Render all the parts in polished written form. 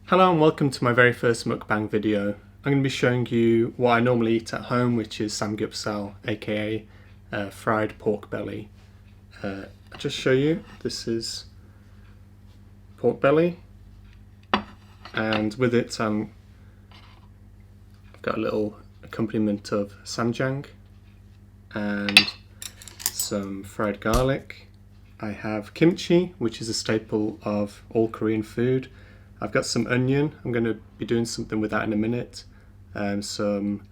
Hello and welcome to my very first mukbang video. I'm going to be showing you what I normally eat at home, which is Samgyeopsal, aka fried pork belly. I'll just show you, this is pork belly, and with it I've got a little accompaniment of Ssamjang and some fried garlic. I have kimchi, which is a staple of all Korean food. I've got some onion. I'm going to be doing something with that in a minute. Some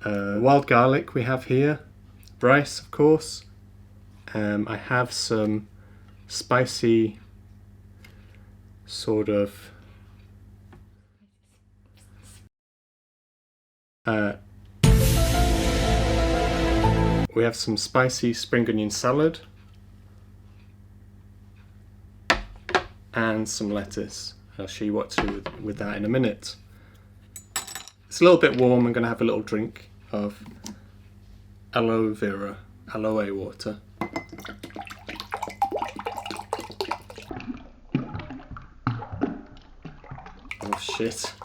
wild garlic we have here. Rice, of course. I have some spicy sort of we have some spicy spring onion salad and some lettuce. I'll show you what to do with that in a minute. It's a little bit warm. I'm going to have a little drink of aloe water. Oh shit.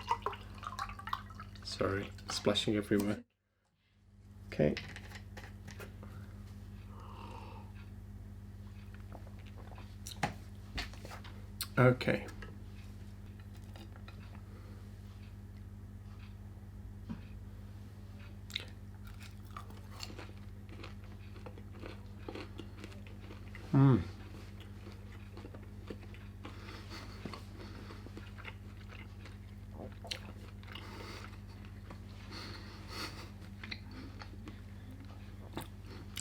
Sorry, splashing everywhere. Okay. Okay.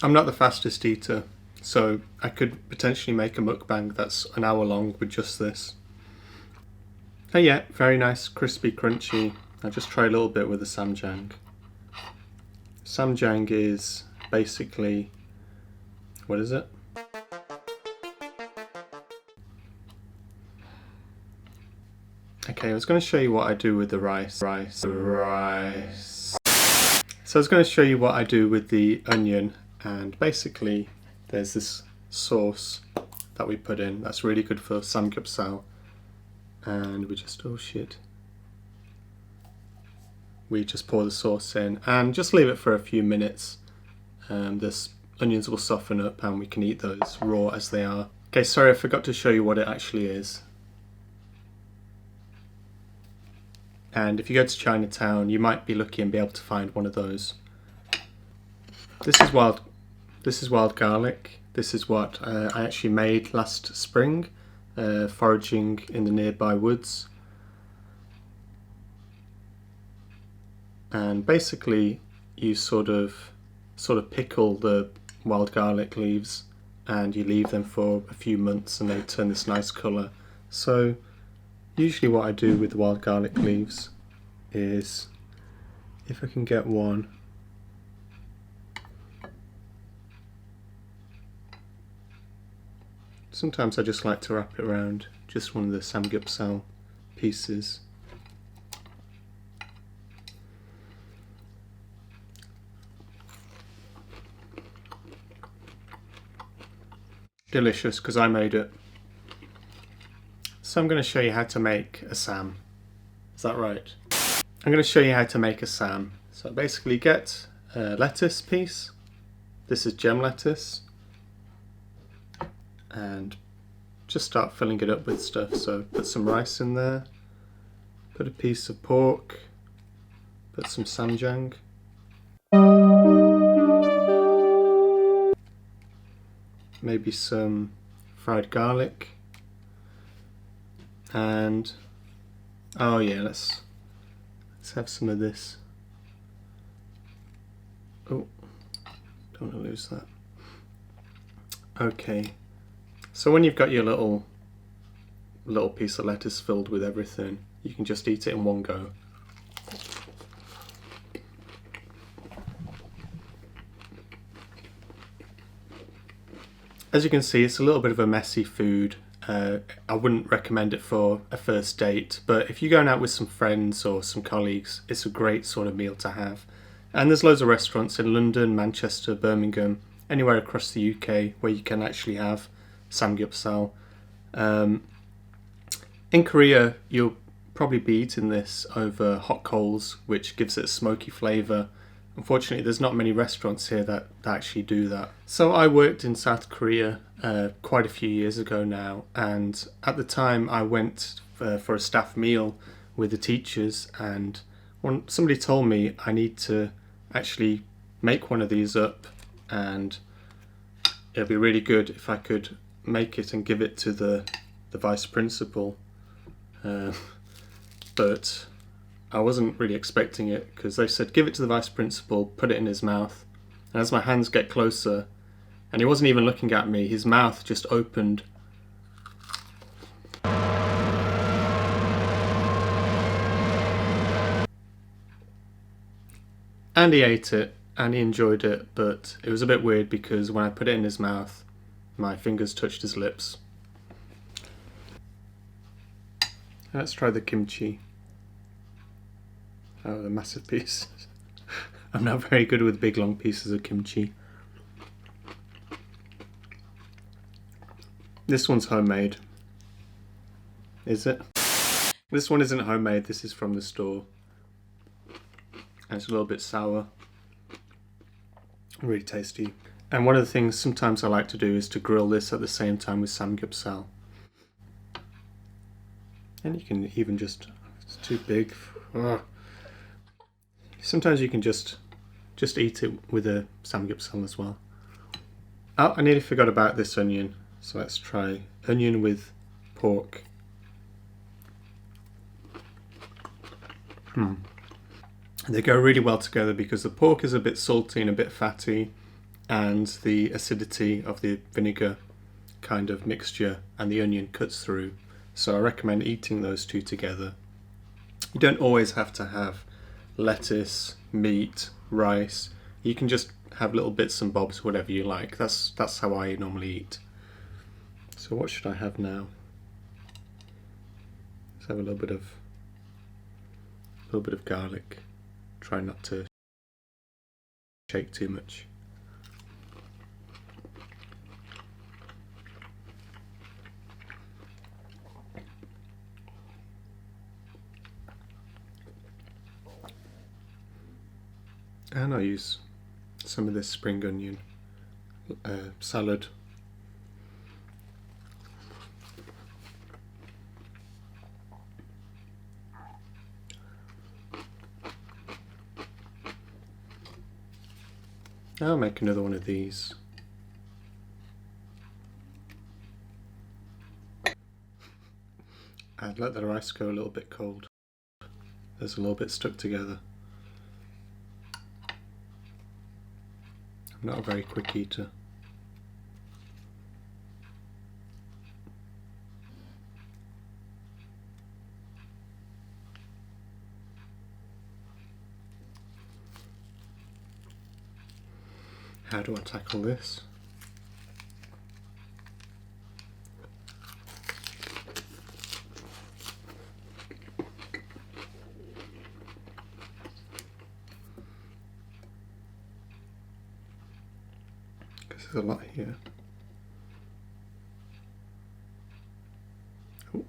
I'm not the fastest eater, so I could potentially make a mukbang that's an hour long with just this. Oh yeah, very nice, crispy, crunchy. I'll just try a little bit with the Ssamjang. Ssamjang is basically, what is it? Okay, I was going to show you what I do with the rice. So I was going to show you what I do with the onion, and basically there's this sauce that we put in that's really good for Samgyeopsal, and we just, oh shit. We just pour the sauce in and just leave it for a few minutes. This onions will soften up and we can eat those raw as they are. Okay, sorry, I forgot to show you what it actually is. And if you go to Chinatown, you might be lucky and be able to find one of those. This is wild garlic. This is what I actually made last spring, foraging in the nearby woods. And basically, you sort of pickle the wild garlic leaves, and you leave them for a few months, and they turn this nice colour. So usually what I do with the wild garlic leaves is, if I can get one, sometimes I just like to wrap it around just one of the Samgyeopsal pieces. Delicious, because I made it. So I'm going to show you how to make a sam. Is that right? I'm going to show you how to make a sam. So basically get a lettuce piece. This is gem lettuce. And just start filling it up with stuff. So put some rice in there. Put a piece of pork. Put some Ssamjang. Maybe some fried garlic. And oh yeah, let's have some of this. Oh, don't want to lose that. Okay, so when you've got your little piece of lettuce filled with everything, you can just eat it in one go. As you can see, it's a little bit of a messy food. I wouldn't recommend it for a first date, but if you're going out with some friends or some colleagues, it's a great sort of meal to have. And there's loads of restaurants in London, Manchester, Birmingham, anywhere across the UK where you can actually have Samgyeopsal. In Korea, you'll probably be eating this over hot coals, which gives it a smoky flavour. Unfortunately, there's not many restaurants here that actually do that. So I worked in South Korea quite a few years ago now, and at the time I went for a staff meal with the teachers, and somebody told me I need to actually make one of these up, and it'd be really good if I could make it and give it to the vice principal. But I wasn't really expecting it, because they said give it to the vice principal, put it in his mouth. And as my hands get closer, and he wasn't even looking at me, his mouth just opened. And he ate it, and he enjoyed it, but it was a bit weird because when I put it in his mouth, my fingers touched his lips. Let's try the kimchi. Oh, the massive piece. I'm not very good with big long pieces of kimchi. This one's homemade. Is it? This one isn't homemade, this is from the store. And it's a little bit sour. Really tasty. And one of the things sometimes I like to do is to grill this at the same time with Samgyeopsal. And you can even just, it's too big. Ugh. Sometimes you can just eat it with a Samgyeopsal as well. Oh, I nearly forgot about this onion. So let's try onion with pork. They go really well together because the pork is a bit salty and a bit fatty, and the acidity of the vinegar kind of mixture and the onion cuts through. So I recommend eating those two together. You don't always have to have lettuce, meat, rice. You can just have little bits and bobs, whatever you like. That's how I normally eat. So what should I have now? Let's have a little bit of garlic. Try not to shake too much. And I'll use some of this spring onion salad. I'll make another one of these. I'd let the rice go a little bit cold. There's a little bit stuck together. I'm not a very quick eater. How do I tackle this? Because there's a lot here. Ooh.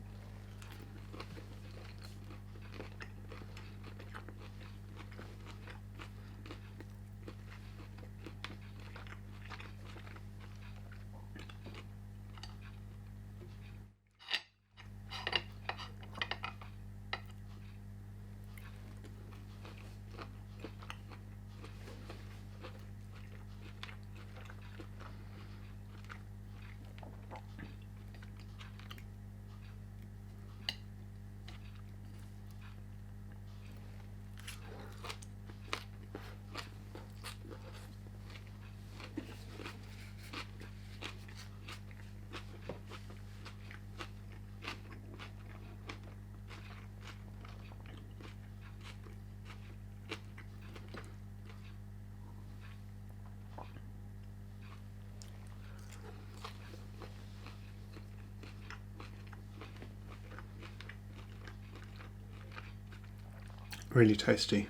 Really tasty.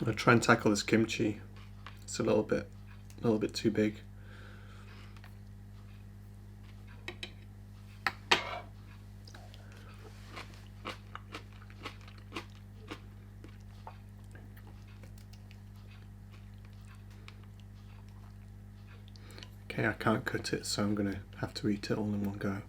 I'll try and tackle this kimchi. It's a little bit too big. Okay, I can't cut it, so I'm going to have to eat it all in one go.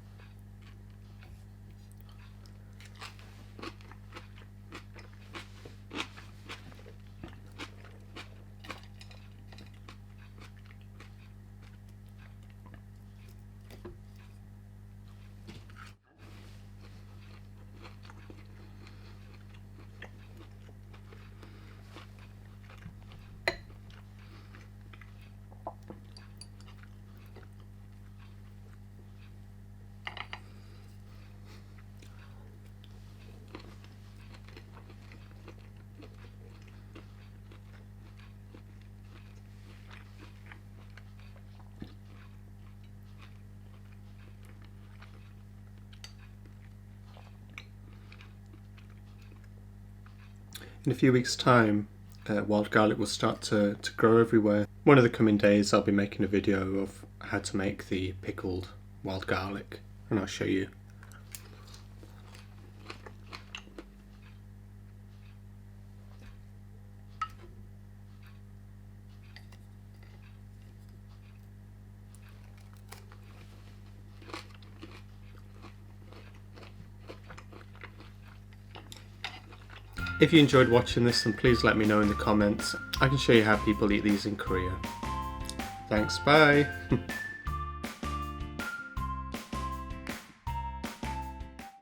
In a few weeks' time, wild garlic will start to grow everywhere. One of the coming days I'll be making a video of how to make the pickled wild garlic, and I'll show you. If you enjoyed watching this, then please let me know in the comments. I can show you how people eat these in Korea. Thanks, bye!